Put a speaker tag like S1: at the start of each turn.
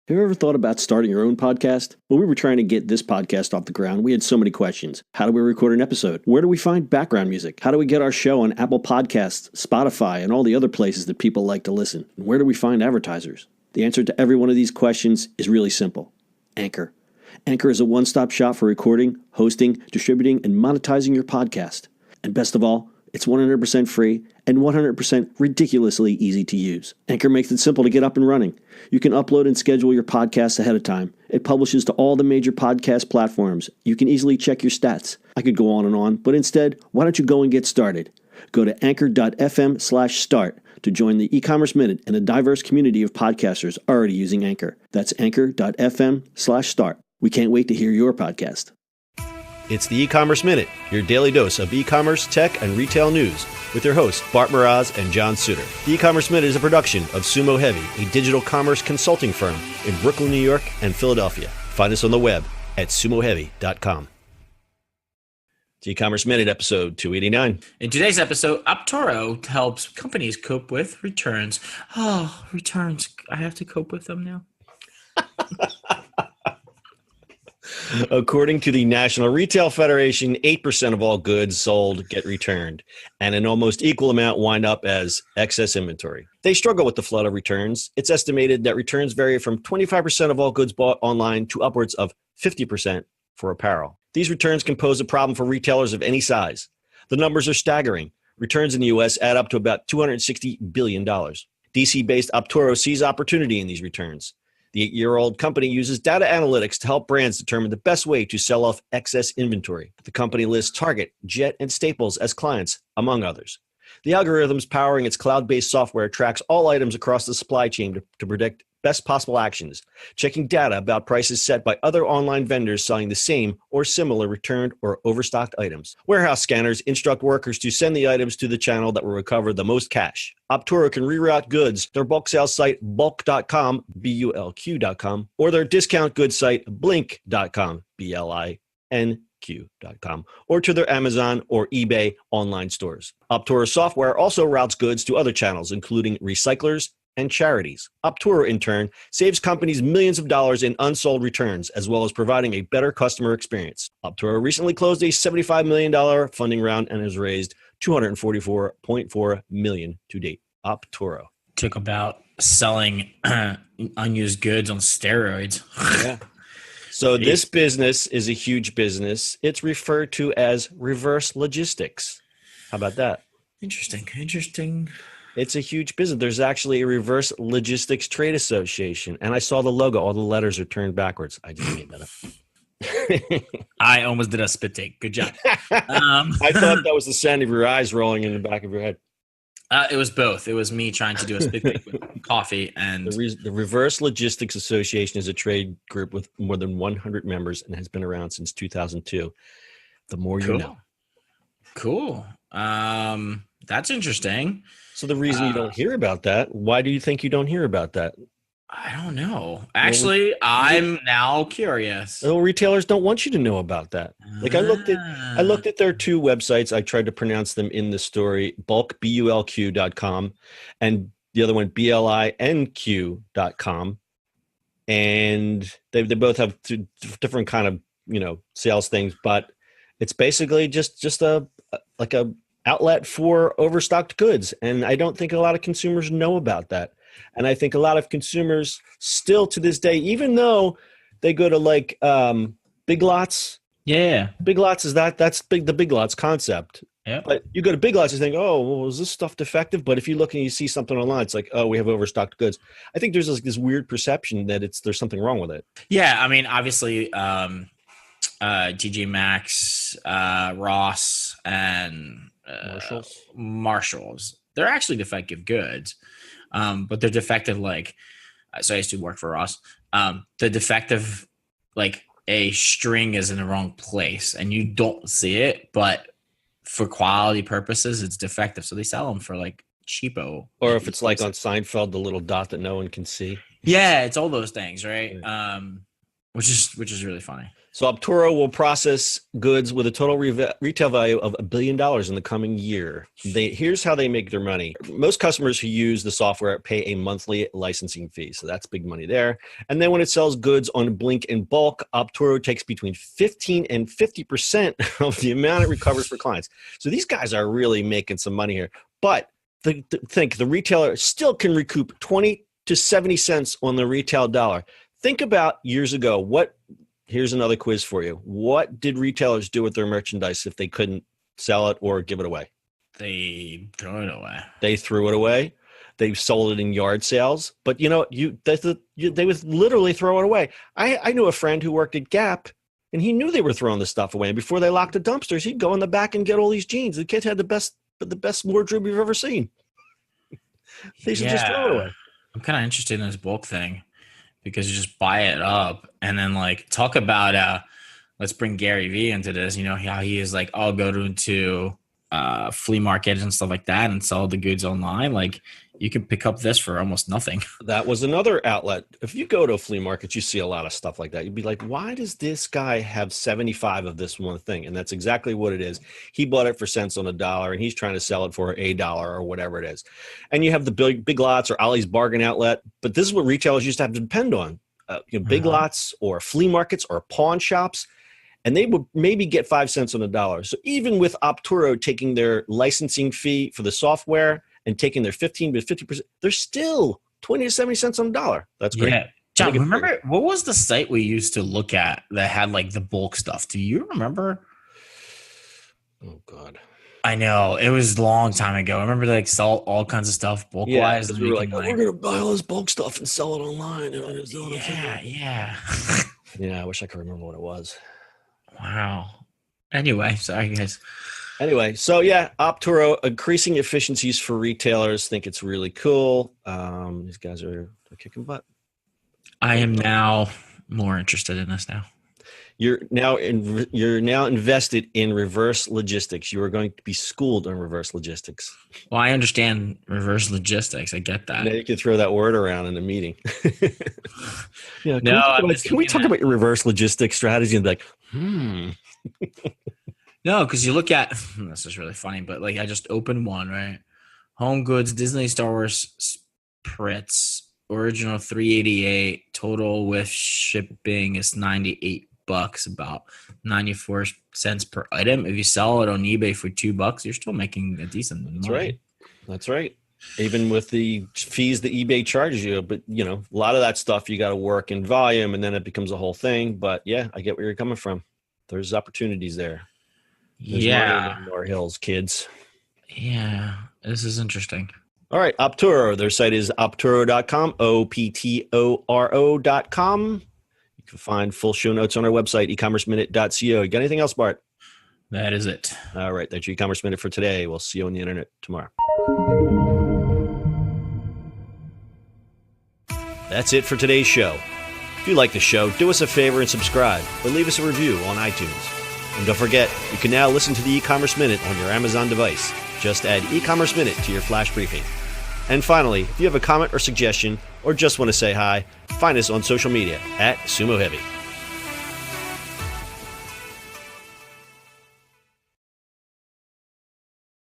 S1: Have you ever thought about starting your own podcast? When we were trying to get this podcast off the ground, we had so many questions. How do we record an episode? Where do we find background music? How do we get our show on Apple Podcasts, Spotify, and all the other places that people like to listen? And where do we find advertisers? The answer to every one of these questions is really simple. Anchor. Anchor is a one-stop shop for recording, hosting, distributing, and monetizing your podcast. And best of all, it's 100% free and 100% ridiculously easy to use. Anchor makes it simple to get up and running. You can upload and schedule your podcasts ahead of time. It publishes to all the major podcast platforms. You can easily check your stats. I could go on, but instead, why don't you go and get started? Go to anchor.fm/start to join the e-commerce minute and a diverse community of podcasters already using Anchor. That's anchor.fm/start. We can't wait to hear your podcast.
S2: It's the E-commerce Minute, your daily dose of e-commerce, tech, and retail news with your hosts, Bart Mraz and John Suter. The E-commerce Minute is a production of Sumo Heavy, a digital commerce consulting firm in Brooklyn, New York, and Philadelphia. Find us on the web at sumoheavy.com. It's the E-commerce Minute, episode 289.
S3: In today's episode, Optoro helps companies cope with returns. Oh, returns. I have to cope with them now.
S2: According to the National Retail Federation, 8% of all goods sold get returned, and an almost equal amount wind up as excess inventory. They struggle with the flood of returns. It's estimated that returns vary from 25% of all goods bought online to upwards of 50% for apparel. These returns can pose a problem for retailers of any size. The numbers are staggering. Returns in the U.S. add up to about $260 billion. DC-based Optoro sees opportunity in these returns. The 8-year-old company uses data analytics to help brands determine the best way to sell off excess inventory. The company lists Target, Jet, and Staples as clients, among others. The algorithms powering its cloud-based software tracks all items across the supply chain to predict best possible actions, checking data about prices set by other online vendors selling the same or similar returned or overstocked items. Warehouse scanners instruct workers to send the items to the channel that will recover the most cash. Optoro can reroute goods, their bulk sales site bulk.com, bulq.com, or their discount goods site blink.com, blinq.com, or to their Amazon or eBay online stores. Optoro software also routes goods to other channels, including recyclers and charities. Optoro, in turn, saves companies millions of dollars in unsold returns, as well as providing a better customer experience. Optoro recently closed a $75 million funding round and has raised $244.4 million to date. Optoro.
S3: Talk about selling unused goods on steroids.
S2: Yeah. So this business is a huge business. It's referred to as reverse logistics. How about that?
S3: Interesting.
S2: It's a huge business. There's actually a reverse logistics trade association. And I saw the logo. All the letters are turned backwards. I just made that up.
S3: I almost did a spit take. Good job.
S2: I thought that was the sound of your eyes rolling in the back of your head.
S3: It was both. It was me trying to do a spit take with coffee. And
S2: the Reverse Logistics Association is a trade group with more than 100 members and has been around since 2002. The more you know.
S3: Cool. That's interesting.
S2: So the reason you don't hear about that, why do you think you don't hear about that?
S3: I don't know. Actually, I'm now curious.
S2: Well, retailers don't want you to know about that. Like I looked at their two websites. I tried to pronounce them in the story, bulk, bulq.com, and the other one, blinq.com. And they both have two different kind of, sales things, but it's basically just a outlet for overstocked goods. And I don't think a lot of consumers know about that. And I think a lot of consumers still to this day, even though they go to Big Lots.
S3: Yeah.
S2: Big Lots that's the Big Lots concept.
S3: Yeah.
S2: But you go to Big Lots and think, oh, well, is this stuff defective? But if you look and you see something online, it's like, oh, we have overstocked goods. I think there's this weird perception that there's something wrong with it.
S3: Yeah. I mean, obviously, TJ Maxx, Ross, and Marshalls. They're actually defective goods, but they're defective so I used to work for Ross. The defective, a string is in the wrong place and you don't see it, but for quality purposes, it's defective. So they sell them for cheapo.
S2: Or if it's like on Seinfeld, the little dot that no one can see.
S3: Yeah, it's all those things, right? which is really funny.
S2: So Optoro will process goods with a total retail value of $1 billion in the coming year. Here's how they make their money. Most customers who use the software pay a monthly licensing fee. So that's big money there. And then when it sells goods on Blink in bulk, Optoro takes between 15 and 50% of the amount it recovers for clients. So these guys are really making some money here. But think the retailer still can recoup 20 to 70 cents on the retail dollar. Think about years ago, here's another quiz for you. What did retailers do with their merchandise if they couldn't sell it or give it away?
S3: They throw it away.
S2: They threw it away. They sold it in yard sales. But they would literally throw it away. I knew a friend who worked at Gap, and he knew they were throwing the stuff away. And before they locked the dumpsters, he'd go in the back and get all these jeans. The kids had the best wardrobe you've ever seen. They should just throw it away.
S3: I'm kind of interested in this bulk thing, because you just buy it up and then like talk about let's bring Gary Vee into this, how he is like, I'll go into flea markets and stuff like that and sell the goods online. Like you can pick up this for almost nothing.
S2: That was another outlet. If you go to a flea market, you see a lot of stuff like that. You'd be like, why does this guy have 75 of this one thing? And that's exactly what it is. He bought it for cents on a dollar and he's trying to sell it for $1 or whatever it is. And you have the big lots or Ollie's bargain outlet. But this is what retailers used to have to depend on. Big lots or flea markets or pawn shops. And they would maybe get 5 cents on a dollar. So even with Optoro taking their licensing fee for the software and taking their 15 to 50%, they're still 20 to 70 cents on a dollar. That's great.
S3: Yeah. John, remember what was the site we used to look at that had like the bulk stuff? Do you remember?
S2: Oh, God.
S3: I know. It was a long time ago. I remember they like sell all kinds of stuff bulk wise.
S2: We were like, we're going to buy all this bulk stuff and sell it online.
S3: Yeah.
S2: Yeah, I wish I could remember what it was.
S3: Wow. Anyway, sorry guys.
S2: Anyway, so yeah, Optoro, increasing efficiencies for retailers. Think it's really cool. These guys are kicking butt.
S3: I am now more interested in this now.
S2: You're now invested in reverse logistics. You are going to be schooled on reverse logistics.
S3: Well, I understand reverse logistics. I get that.
S2: Now you can throw that word around in a meeting. Can we talk about your reverse logistics strategy and be like,
S3: No, because you look at this is really funny, but like I just opened one, right? Home Goods, Disney Star Wars Spritz, original $388, total with shipping is $98, about 94 cents per item. If you sell it on eBay for $2, you're still making a decent money.
S2: That's right. Even with the fees that eBay charges you, but a lot of that stuff you got to work in volume, and then it becomes a whole thing. But yeah, I get where you're coming from. There's opportunities there. There's more hills, kids.
S3: Yeah, this is interesting.
S2: All right, Optoro. Their site is optoro.com, optoro.com. You can find full show notes on our website, ecommerceminute.co. You got anything else, Bart?
S3: That is it.
S2: All right, that's your e-commerce minute for today. We'll see you on the internet tomorrow. That's it for today's show. If you like the show, do us a favor and subscribe, or leave us a review on iTunes. And don't forget, you can now listen to the e-commerce minute on your Amazon device. Just add e-commerce minute to your flash briefing. And finally, if you have a comment or suggestion, or just want to say hi, find us on social media @Sumo Heavy.